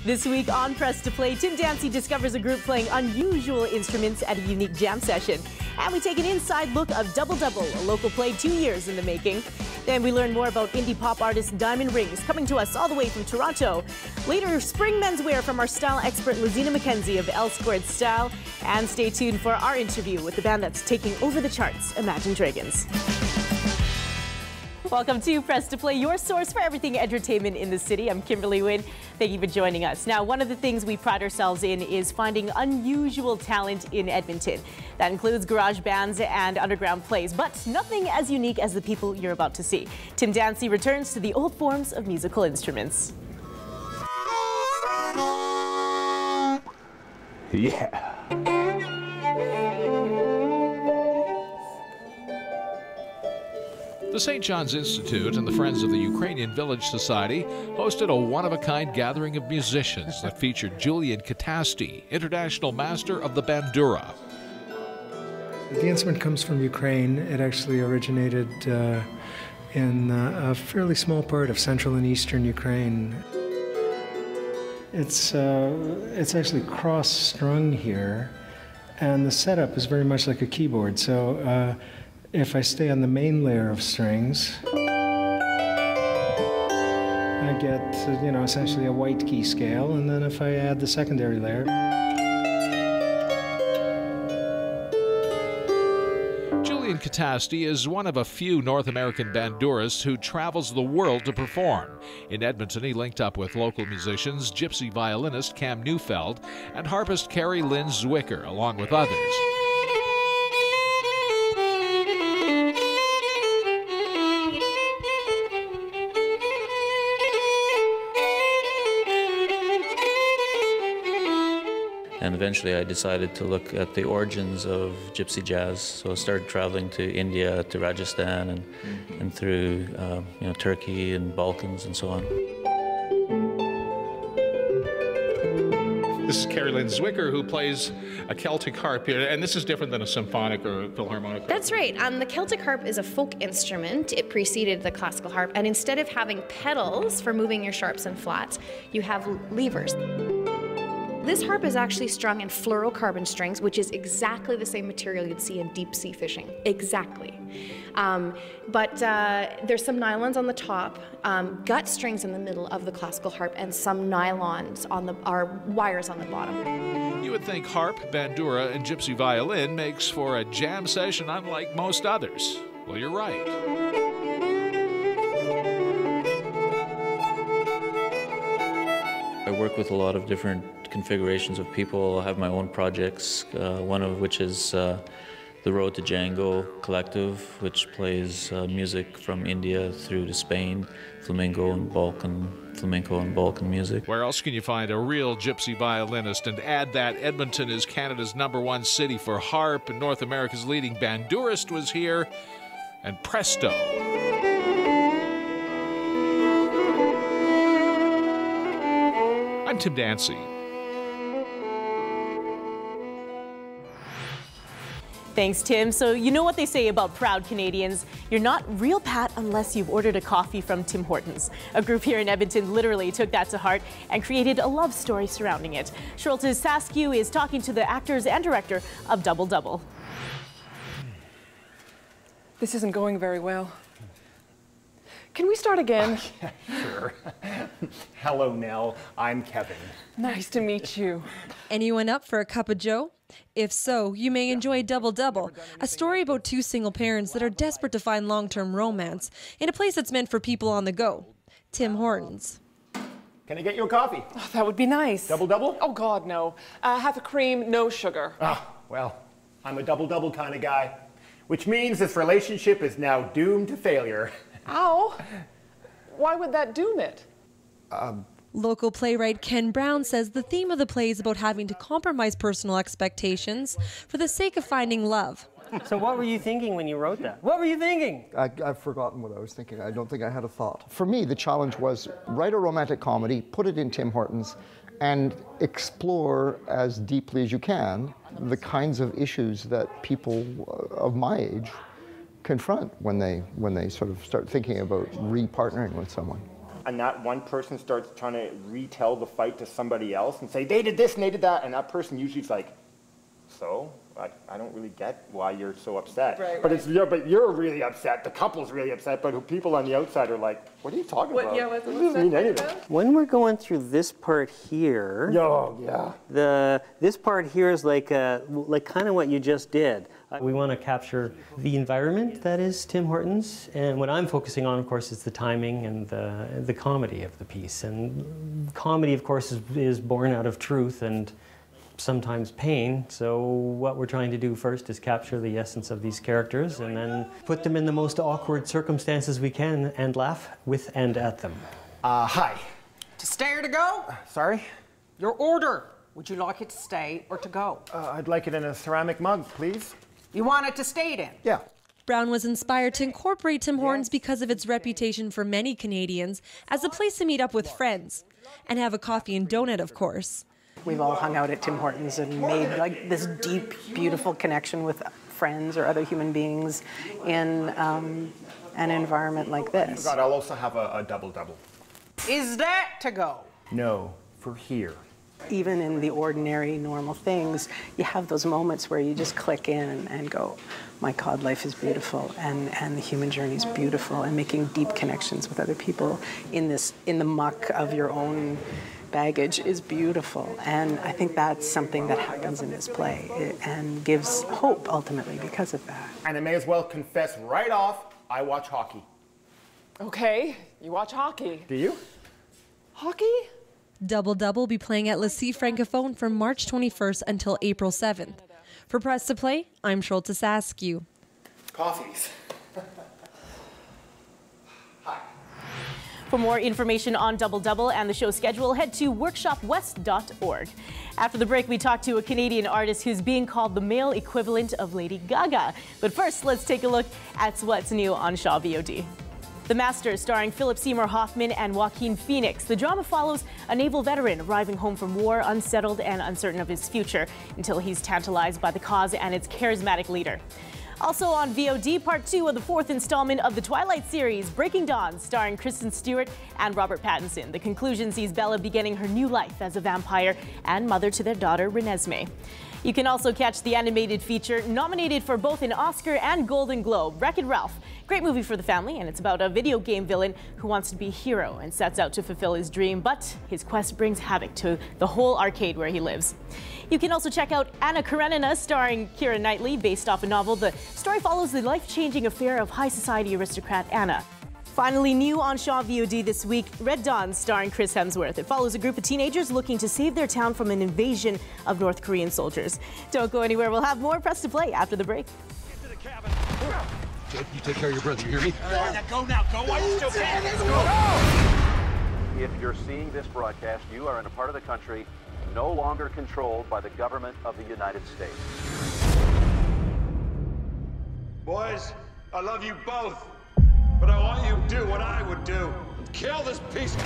This week on Press to Play, Tim Dancy discovers a group playing unusual instruments at a unique jam session. And we take an inside look of Double Double, a local play 2 years in the making. Then we learn more about indie pop artist Diamond Rings, coming to us all the way from Toronto. Later, spring menswear from our style expert Lizina McKenzie of L Squared Style. And stay tuned for our interview with the band that's taking over the charts, Imagine Dragons. Welcome to Press to Play, your source for everything entertainment in the city. I'm Kimberly Wynn. Thank you for joining us. Now, one of the things we pride ourselves in is finding unusual talent in Edmonton. That includes garage bands and underground plays, but nothing as unique as the people you're about to see. Tim Dancy returns to the old forms of musical instruments. Yeah. The St. John's Institute and the Friends of the Ukrainian Village Society hosted a one-of-a-kind gathering of musicians that featured Julian Katasti, international master of the bandura. The instrument comes from Ukraine. It actually originated in a fairly small part of central and eastern Ukraine. It's actually cross-strung here, and the setup is very much like a keyboard. So if I stay on the main layer of strings, I get, essentially a white key scale, and then if I add the secondary layer. Julian Katasti is one of a few North American bandurists who travels the world to perform. In Edmonton, he linked up with local musicians, gypsy violinist Cam Neufeld and harpist Carrie Lynn Zwicker, along with others. And eventually I decided to look at the origins of gypsy jazz. So I started traveling to India, to Rajasthan, and through Turkey and Balkans and so on. This is Carrie Lynn Zwicker, who plays a Celtic harp here, and this is different than a symphonic or a philharmonic. That's right. The Celtic harp is a folk instrument. It preceded the classical harp, and instead of having pedals for moving your sharps and flats, you have levers. This harp is actually strung in fluorocarbon strings, which is exactly the same material you'd see in deep sea fishing. Exactly. But there's some nylons on the top, gut strings in the middle of the classical harp, and some nylons are wires on the bottom. You would think harp, bandura, and gypsy violin makes for a jam session unlike most others. Well, you're right. I work with a lot of different configurations of people. I have my own projects, one of which is the Road to Django Collective, which plays music from India through to Spain, flamenco and Balkan music. Where else can you find a real gypsy violinist? And add that Edmonton is Canada's #1 city for harp, and North America's leading bandurist was here, and presto. I'm Tim Dancy. Thanks, Tim. So you know what they say about proud Canadians. You're not real Pat unless you've ordered a coffee from Tim Hortons. A group here in Edmonton literally took that to heart and created a love story surrounding it. Sholtis Saskew is talking to the actors and director of Double Double. This isn't going very well. Can we start again? Sure. Hello, Nell. I'm Kevin. Nice to meet you. Anyone up for a cup of joe? If so, you may enjoy Double Double, a story about two single parents that are desperate to find long-term romance in a place that's meant for people on the go. Tim Hortons. Can I get you a coffee? Oh, that would be nice. Double double? Oh, God, no. Half a cream, no sugar. Well, I'm a double kind of guy, which means this relationship is now doomed to failure. Ow! Why would that doom it? Local playwright Ken Brown says the theme of the play is about having to compromise personal expectations for the sake of finding love. So what were you thinking when you wrote that? What were you thinking? I've forgotten what I was thinking. I don't think I had a thought. For me, the challenge was write a romantic comedy, put it in Tim Hortons, and explore as deeply as you can the kinds of issues that people of my age confront when they sort of start thinking about re-partnering with someone. and that one person starts trying to retell the fight to somebody else and say, they did this and they did that, and that person usually is like, so? I don't really get why you're so upset. Right, but but you're really upset. The couple's really upset, but people on the outside are like, what are you talking about? Yeah, it doesn't mean anything. When we're going through this part here, this part here is like kind of what you just did. We want to capture the environment that is Tim Hortons, and what I'm focusing on, of course, is the timing and the comedy of the piece. And comedy, of course, is born out of truth and sometimes pain. So what we're trying to do first is capture the essence of these characters and then put them in the most awkward circumstances we can and laugh with and at them. Hi. To stay or to go? Sorry? Your order. Would you like it to stay or to go? I'd like it in a ceramic mug, please. You want it to stay in? Yeah. Brown was inspired to incorporate Tim Hortons because of its reputation for many Canadians as a place to meet up with friends and have a coffee and donut, of course. We've all hung out at Tim Hortons and made like this deep, beautiful connection with friends or other human beings in an environment like this. God, I'll also have a double-double. Is that to go? No, for here. Even in the ordinary, normal things, you have those moments where you just click in and go, my God, life is beautiful, and the human journey is beautiful, and making deep connections with other people in the muck of your own baggage is beautiful. And I think that's something that happens in this play and gives hope ultimately because of that. And I may as well confess right off, I watch hockey. Okay, you watch hockey. Do you? Hockey? Double Double will be playing at Le C Francophone from March 21st until April 7th. For Press to Play, I'm Schultz Askew. Coffees. For more information on Double Double and the show schedule, head to workshopwest.org. After the break, we talk to a Canadian artist who's being called the male equivalent of Lady Gaga. But first, let's take a look at what's new on Shaw VOD. The Master, starring Philip Seymour Hoffman and Joaquin Phoenix. The drama follows a naval veteran arriving home from war, unsettled and uncertain of his future, until he's tantalized by the cause and its charismatic leader. Also on VOD, part 2 of the 4th installment of the Twilight series, Breaking Dawn, starring Kristen Stewart and Robert Pattinson. The conclusion sees Bella beginning her new life as a vampire and mother to their daughter, Renesmee. You can also catch the animated feature nominated for both an Oscar and Golden Globe, Wreck-It Ralph. Great movie for the family, and it's about a video game villain who wants to be a hero and sets out to fulfill his dream, but his quest brings havoc to the whole arcade where he lives. You can also check out Anna Karenina, starring Keira Knightley, based off a novel. The story follows the life-changing affair of high society aristocrat Anna. Finally, new on Shaw VOD this week, Red Dawn, starring Chris Hemsworth. It follows a group of teenagers looking to save their town from an invasion of North Korean soldiers. Don't go anywhere. We'll have more Press to Play after the break. Get to the cabin. Jake, you take care of your brother, you hear me? Go now, go while you still can. Let's go. If you're seeing this broadcast, you are in a part of the country no longer controlled by the government of the United States. Boys, I love you both, but I want you to do what I would do. Kill this piece of...